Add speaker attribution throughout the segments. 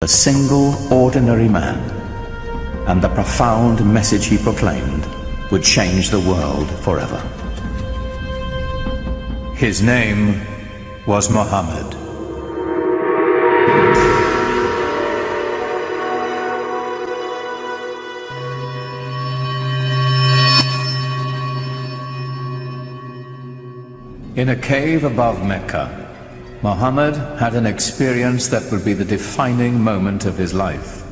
Speaker 1: a single ordinary man, and the profound message he proclaimed would change the world forever. His name was Mohammed. In a cave above Mecca, Mohammed had an experience that would be the defining moment of his life.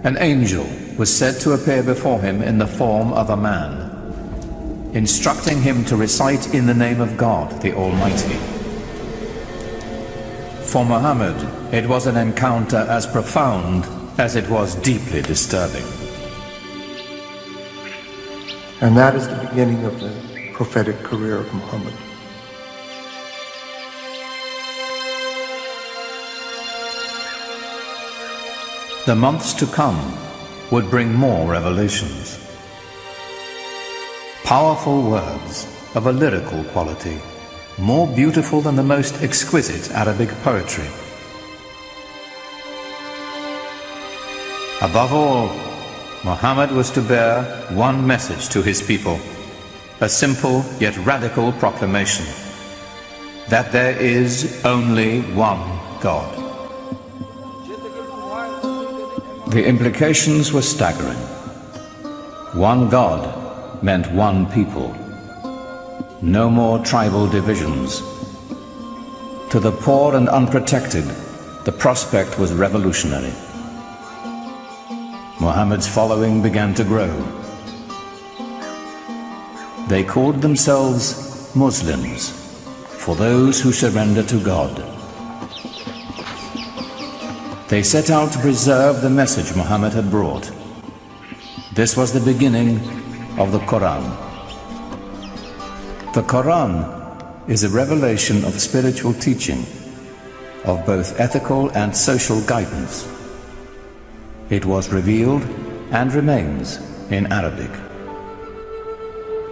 Speaker 1: An angel was said to appear before him in the form of a man, instructing him to recite in the name of God, the Almighty. For Mohammed, it was an encounter as profound as it was deeply disturbing.
Speaker 2: And that is the beginning of the prophetic career of Muhammad.
Speaker 1: The months to come would bring more revelations. Powerful words of a lyrical quality, more beautiful than the most exquisite Arabic poetry. Above all, Muhammad was to bear one message to his people, a simple yet radical proclamation, that there is only one God. The implications were staggering. One God meant one people. No more tribal divisions. To the poor and unprotected, the prospect was revolutionary. Muhammad's following began to grow. They called themselves Muslims, for those who surrender to God. They set out to preserve the message Muhammad had brought. This was the beginning of the Quran. The Quran is a revelation of spiritual teaching, of both ethical and social guidance. It was revealed and remains in Arabic.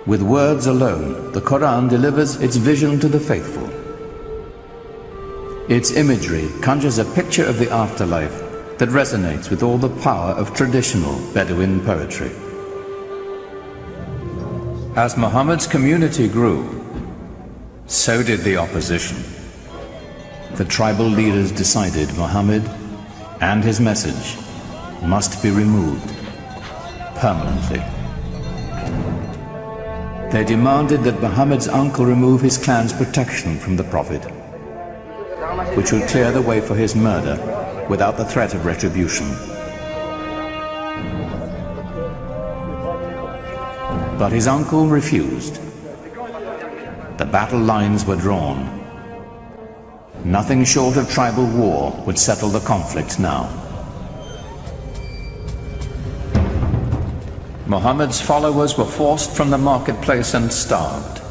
Speaker 1: With words alone, the Quran delivers its vision to the faithful. Its imagery conjures a picture of the afterlife that resonates with all the power of traditional Bedouin poetry. As Muhammad's community grew, so did the opposition. The tribal leaders decided Muhammad and his message must be removed permanently. They demanded that Muhammad's uncle remove his clan's protection from the Prophet, which would clear the way for his murder without the threat of retribution. But his uncle refused. The battle lines were drawn. Nothing short of tribal war would settle the conflict now. Muhammad's followers were forced from the marketplace and starved.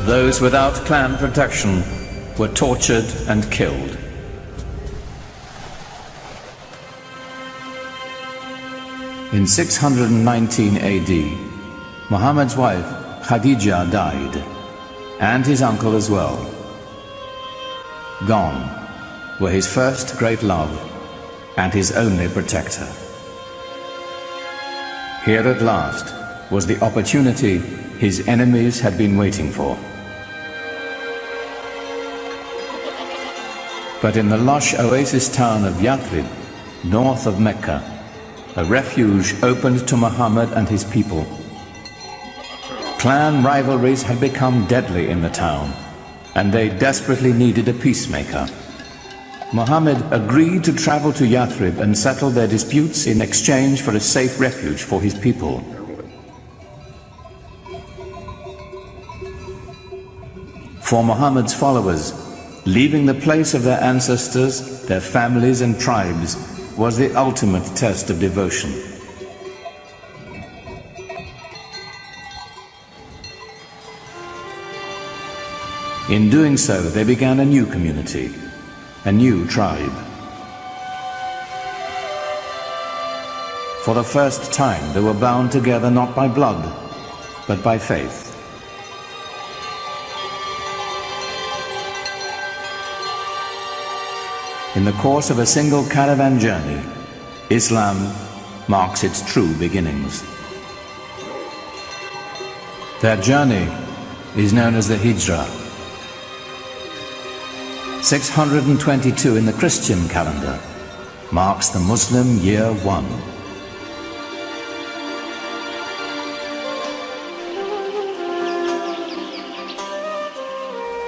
Speaker 1: Those without clan protection were tortured and killed. In 619 AD, Muhammad's wife Khadija died, and his uncle as well. Gone were his first great love and his only protector. Here at last was the opportunity his enemies had been waiting for. But in the lush oasis town of Yathrib, north of Mecca, a refuge opened to Muhammad and his people. Clan rivalries had become deadly in the town, and they desperately needed a peacemaker. Muhammad agreed to travel to Yathrib and settle their disputes in exchange for a safe refuge for his people. For Muhammad's followers, leaving the place of their ancestors, their families and tribes was the ultimate test of devotion. In doing so, they began a new community, a new tribe. For the first time, they were bound together not by blood, but by faith. In the course of a single caravan journey, Islam marks its true beginnings. Their journey is known as the Hijrah. 622 in the Christian calendar marks the Muslim year 1.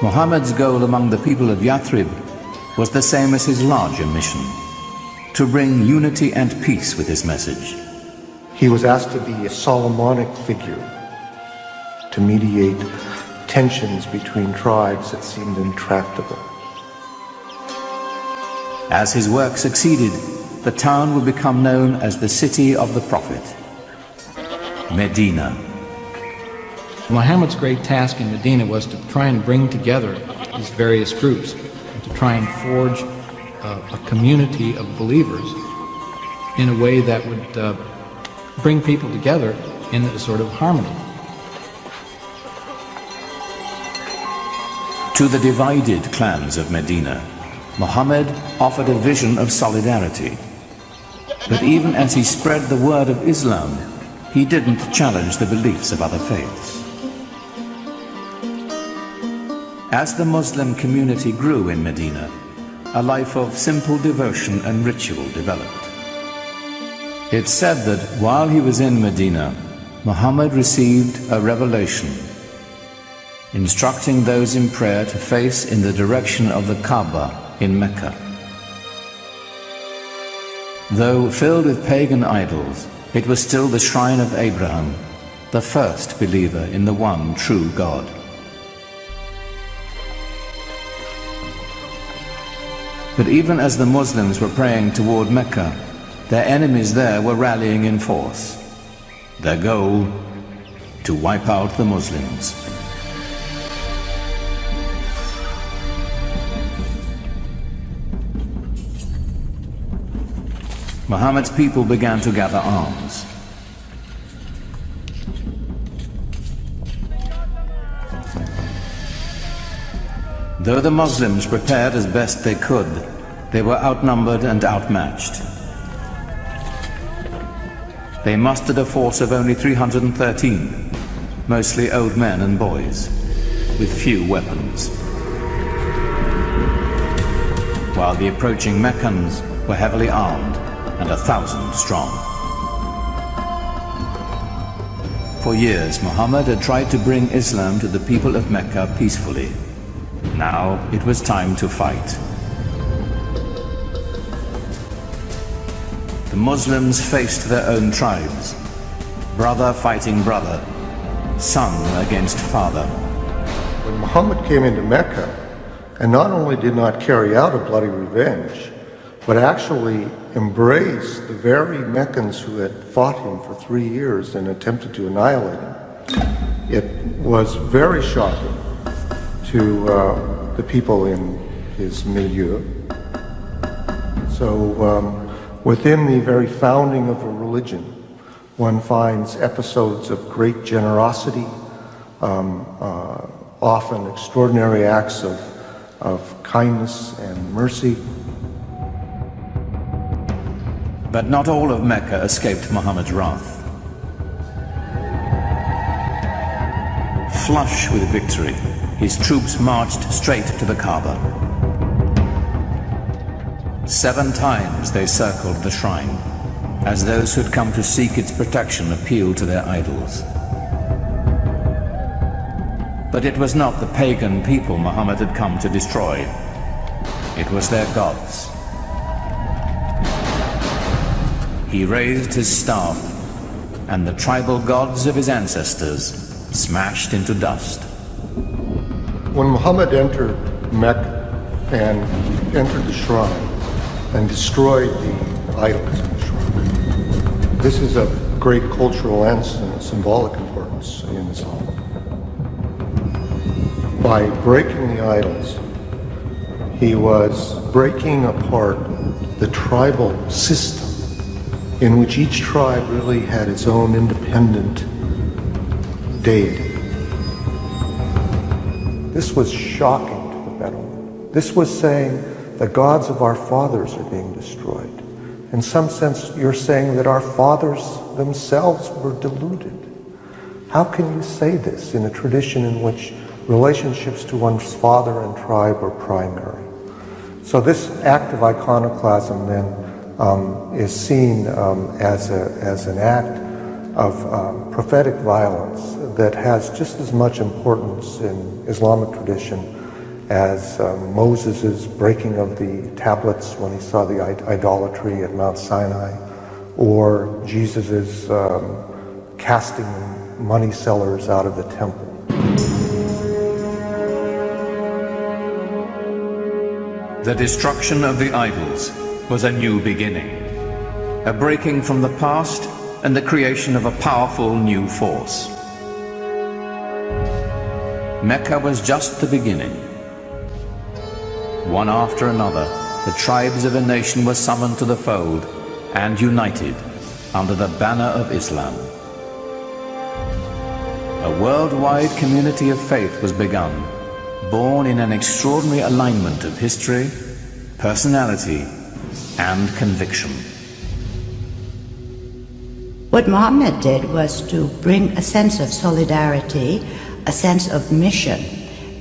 Speaker 1: Muhammad's goal among the people of Yathrib was the same as his larger mission, to bring unity and peace with his message.
Speaker 2: He was asked to be a Solomonic figure, to mediate tensions between tribes that seemed intractable.
Speaker 1: As his work succeeded, the town would become known as the city of the prophet, Medina.
Speaker 3: Muhammad's great task in Medina was to try and bring together these various groups, and to try and forge a community of believers in a way that would bring people together in a sort of harmony.
Speaker 1: To the divided clans of Medina, Muhammad offered a vision of solidarity. But even as he spread the word of Islam, he didn't challenge the beliefs of other faiths. As the Muslim community grew in Medina, a life of simple devotion and ritual developed. It's said that while he was in Medina, Muhammad received a revelation, instructing those in prayer to face in the direction of the Kaaba in Mecca. Though filled with pagan idols, it was still the shrine of Abraham, the first believer in the one true God. But even as the Muslims were praying toward Mecca, their enemies there were rallying in force. Their goal, to wipe out the Muslims. Muhammad's people began to gather arms. Though the Muslims prepared as best they could, they were outnumbered and outmatched. They mustered a force of only 313, mostly old men and boys, with few weapons. While the approaching Meccans were heavily armed and 1,000 strong. For years, Muhammad had tried to bring Islam to the people of Mecca peacefully. Now it was time to fight. The Muslims faced their own tribes, brother fighting brother, son against father.
Speaker 2: When Muhammad came into Mecca, and not only did not carry out a bloody revenge, but actually embraced the very Meccans who had fought him for 3 years and attempted to annihilate him, it was very shocking to the people in his milieu. So within the very founding of a religion, one finds episodes of great generosity, often extraordinary acts of kindness and mercy.
Speaker 1: But not all of Mecca escaped Muhammad's wrath. Flush with victory, his troops marched straight to the Kaaba. 7 times they circled the shrine, as those who had come to seek its protection appealed to their idols. But it was not the pagan people Muhammad had come to destroy. It was their gods. He raised his staff, and the tribal gods of his ancestors smashed into dust.
Speaker 2: When Muhammad entered Mecca and entered the shrine and destroyed the idols in the shrine, this is of great cultural and symbolic importance in Islam. By breaking the idols, he was breaking apart the tribal system in which each tribe really had its own independent deity. This was shocking to the Bedouin. This was saying the gods of our fathers are being destroyed. In some sense, you're saying that our fathers themselves were deluded. How can you say this in a tradition in which relationships to one's father and tribe are primary? So this act of iconoclasm then is seen as an act of prophetic violence that has just as much importance in Islamic tradition as Moses' breaking of the tablets when he saw the idolatry at Mount Sinai, or Jesus' casting money sellers out of the temple.
Speaker 1: The destruction of the idols was a new beginning, a breaking from the past and the creation of a powerful new force. Mecca was just the beginning. One after another, the tribes of a nation were summoned to the fold and united under the banner of Islam. A worldwide community of faith was begun, born in an extraordinary alignment of history, personality, and conviction.
Speaker 4: What Mohammed did was to bring a sense of solidarity, a sense of mission,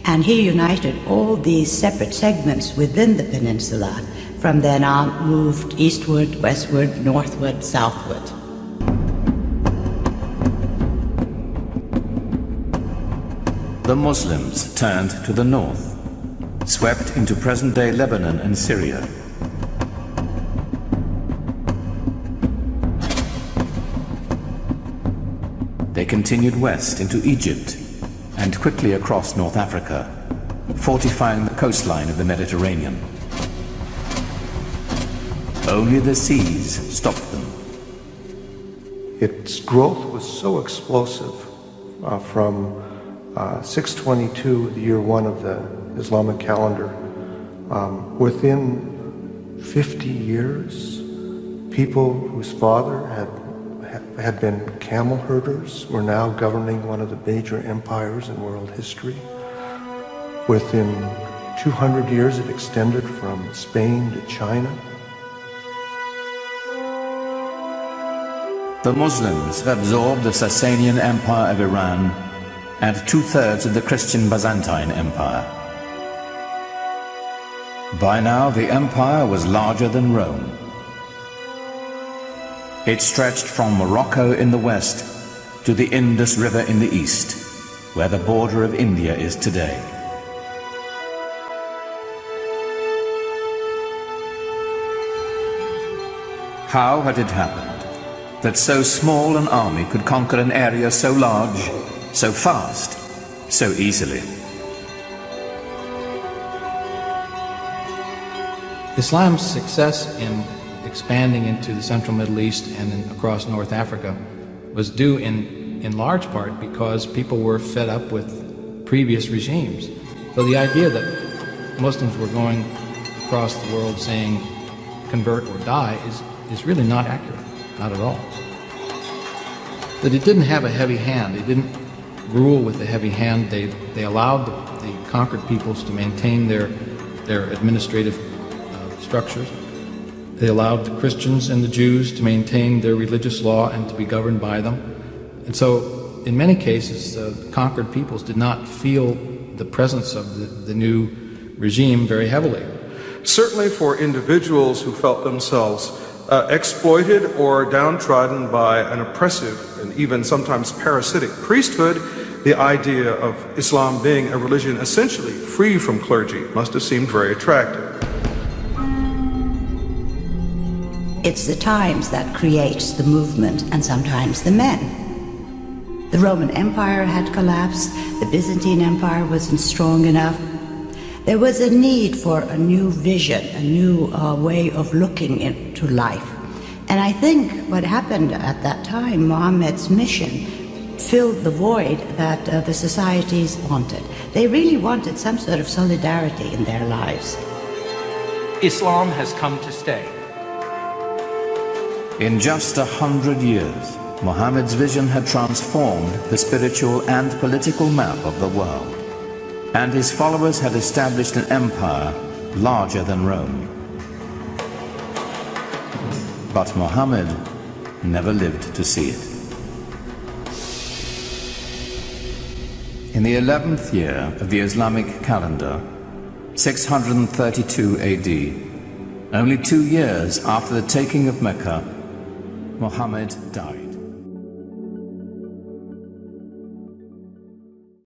Speaker 4: and he united all these separate segments within the peninsula. From then on, moved eastward, westward, northward, southward.
Speaker 1: The Muslims turned to the north, swept into present-day Lebanon and Syria. They continued west into Egypt and quickly across North Africa, fortifying the coastline of the Mediterranean. Only the seas stopped them.
Speaker 2: Its growth was so explosive from 622, the year one of the Islamic calendar. Within 50 years, people whose father had been camel herders were now governing one of the major empires in world history. Within 200 years, it extended from Spain to China.
Speaker 1: The Muslims absorbed the Sasanian Empire of Iran and 2/3 of the Christian Byzantine Empire. By now, the empire was larger than Rome. It stretched from Morocco in the west to the Indus River in the east, where the border of India is today. How had it happened that so small an army could conquer an area so large, so fast, so easily?
Speaker 3: Islam's success in expanding into the central Middle East and across North Africa was due in large part because people were fed up with previous regimes. So the idea that Muslims were going across the world saying convert or die is really not accurate, not at all. That it didn't have a heavy hand, it didn't rule with a heavy hand. They allowed the conquered peoples to maintain their administrative structures. They allowed the Christians and the Jews to maintain their religious law and to be governed by them. And so, in many cases, conquered peoples did not feel the presence of the new regime very heavily.
Speaker 5: Certainly for individuals who felt themselves exploited or downtrodden by an oppressive and even sometimes parasitic priesthood, the idea of Islam being a religion essentially free from clergy must have seemed very attractive.
Speaker 4: It's the times that creates the movement and sometimes the men. The Roman Empire had collapsed, the Byzantine Empire wasn't strong enough. There was a need for a new vision, a new way of looking into life. And I think what happened at that time, Mohammed's mission, filled the void that the societies wanted. They really wanted some sort of solidarity in their lives.
Speaker 6: Islam has come to stay.
Speaker 1: In just 100 years, Mohammed's vision had transformed the spiritual and political map of the world, and his followers had established an empire larger than Rome. But Mohammed never lived to see it. In the 11th year of the Islamic calendar, 632 AD, only 2 years after the taking of Mecca, Mohammed died.